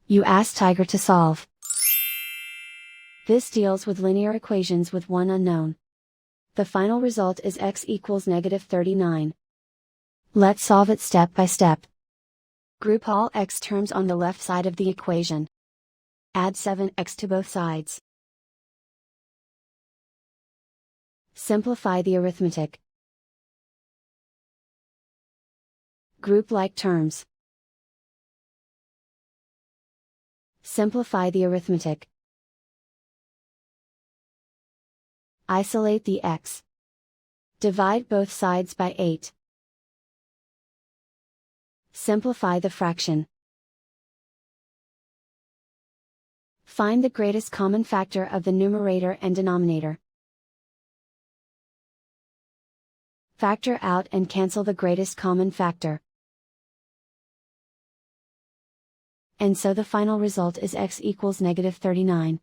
You ask Tiger to solve. This deals with linear equations with one unknown. The final result is x equals -39. Let's solve it step by step. Group all x terms on the left side of the equation. Add 7x to both sides. Simplify the arithmetic. Group like terms. Simplify the arithmetic. Isolate the x. Divide both sides by 8. Simplify the fraction. Find the greatest common factor of the numerator and denominator. Factor out and cancel the greatest common factor. And so the final result is x equals -39.